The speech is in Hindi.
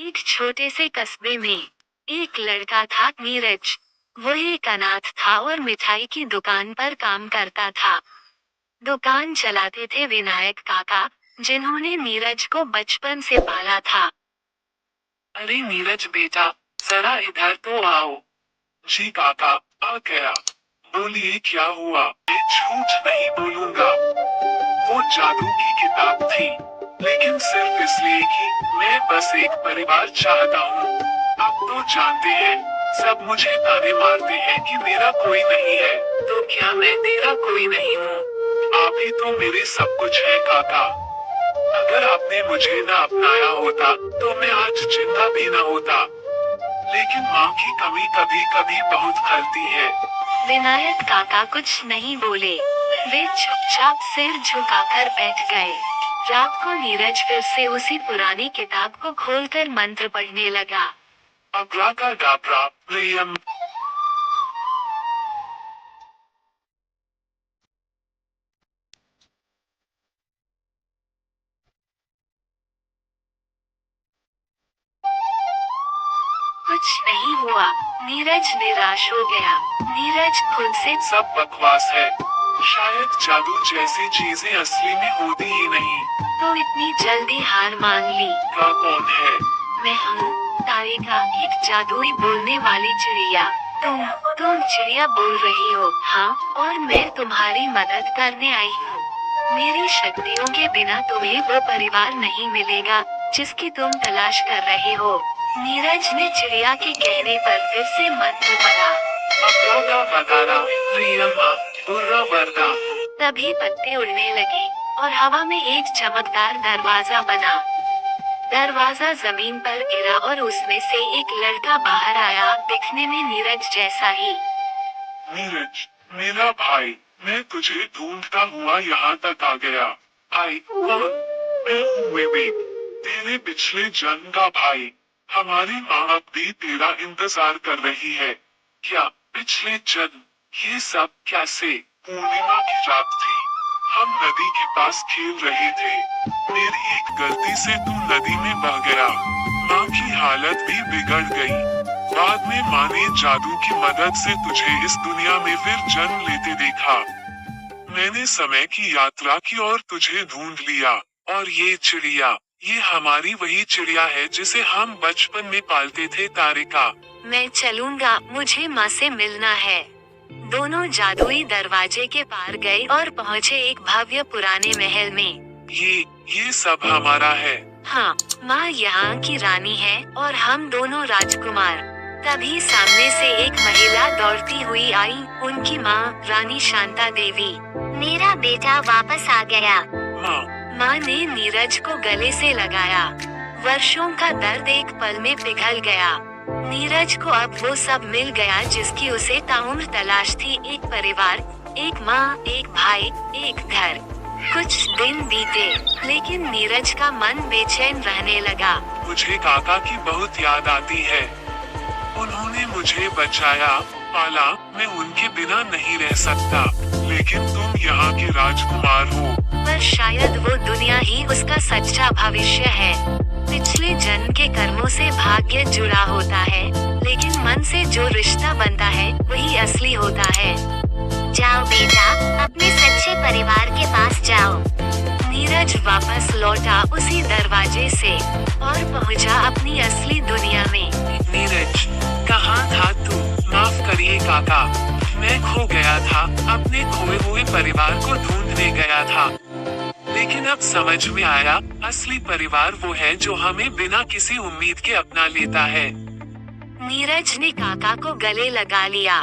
एक छोटे से कस्बे में एक लड़का था, नीरज। वो एक अनाथ था और मिठाई की दुकान पर काम करता था। दुकान चलाते थे विनायक काका, जिन्होंने नीरज को बचपन से पाला था। अरे नीरज बेटा, जरा इधर तो आओ। जी काका, आ गया। बोलिए क्या हुआ? मैं झूठ नहीं बोलूंगा। वो जादू की किताब थी, लेकिन सिर्फ इसलिए कि मैं बस एक परिवार चाहता हूँ। आप तो जानते हैं, सब मुझे ताने मारते हैं कि मेरा कोई नहीं है। तो क्या मैं तेरा कोई नहीं हूँ? आप ही तो मेरे सब कुछ है काका। अगर आपने मुझे न अपनाया होता, तो मैं आज जिंदा भी न होता। लेकिन माँ की कमी कभी कभी बहुत खलती है। विनायक काका कुछ नहीं बोले। वे चुपचाप सिर झुकाकर बैठ गए। रात को नीरज फिर से उसी पुरानी किताब को खोलकर मंत्र पढ़ने लगा। अब्राकाडाब्रा, प्रियम। कुछ नहीं हुआ। नीरज निराश हो गया। नीरज खुद से सब बकवास है। शायद जादू जैसी चीजें असली में होती ही नहीं। तो इतनी जल्दी हार मान ली। का कौन है? मैं हूँ तारिका, एक जादुई बोलने वाली चिड़िया। तुम चिड़िया बोल रही हो? हाँ, और मैं तुम्हारी मदद करने आई हूँ। मेरी शक्तियों के बिना तुम्हें वो परिवार नहीं मिलेगा जिसकी तुम तलाश कर रहे हो। नीरज ने चिड़िया के कहने पर फिर से मंत्र पढ़ा। अब्राकाडाब्रा, प्रियम, बुर्रा वर्दा। तभी पत्ते उड़ने लगे और हवा में एक चमकदार दरवाजा बना। दरवाजा जमीन पर गिरा और उसमें से एक लड़का बाहर आया, दिखने में नीरज जैसा ही। नीरज, मेरा भाई, मैं तुझे ढूंढता हुआ यहाँ तक आ गया। भाई कौन? मैं हूँ विवेक, तेरे पिछले जन्म का भाई। हमारी माँ अब भी तेरा इंतजार कर रही है। क्या पिछले जन्म? ये सब कैसे? पूर्णिमा की रात थी। हम नदी के पास खेल रहे थे। मेरी एक गलती से तू नदी में बह गया। माँ की हालत भी बिगड़ गई। बाद में माँ ने जादू की मदद से तुझे इस दुनिया में फिर जन्म लेते देखा। मैंने समय की यात्रा की और तुझे ढूंढ लिया। और ये चिड़िया, ये हमारी वही चिड़िया है जिसे हम बचपन में पालते थे, तारिका। मैं चलूंगा, मुझे माँ से मिलना है। दोनों जादुई दरवाजे के पार गए और पहुँचे एक भव्य पुराने महल में। ये सब हमारा है। हाँ, माँ यहाँ की रानी है और हम दोनों राजकुमार। तभी सामने से एक महिला दौड़ती हुई आई, उनकी माँ रानी शांता देवी। मेरा बेटा वापस आ गया। माँ ने नीरज को गले से लगाया। वर्षों का दर्द एक पल में पिघल गया। नीरज को अब वो सब मिल गया जिसकी उसे ताउम्र तलाश थी, एक परिवार, एक माँ, एक भाई, एक घर। कुछ दिन बीते, लेकिन नीरज का मन बेचैन रहने लगा। मुझे काका की बहुत याद आती है। उन्होंने मुझे बचाया, पाला, मैं उनके बिना नहीं रह सकता। लेकिन तुम यहाँ के राजकुमार हो। पर शायद वो दुनिया ही उसका सच्चा भविष्य है। पिछले जन्म के कर्मों से भाग्य जुड़ा होता है, लेकिन मन से जो रिश्ता बनता है वही असली होता है। जाओ बेटा, अपने सच्चे परिवार के पास जाओ। नीरज वापस लौटा उसी दरवाजे से और पहुंचा अपनी असली दुनिया में। नीरज, कहाँ था तू? माफ करिए काका, मैं खो गया था, अपने खोए हुए परिवार को ढूंढने गया था। लेकिन अब समझ में आया, असली परिवार वो है जो हमें बिना किसी उम्मीद के अपना लेता है। नीरज ने काका को गले लगा लिया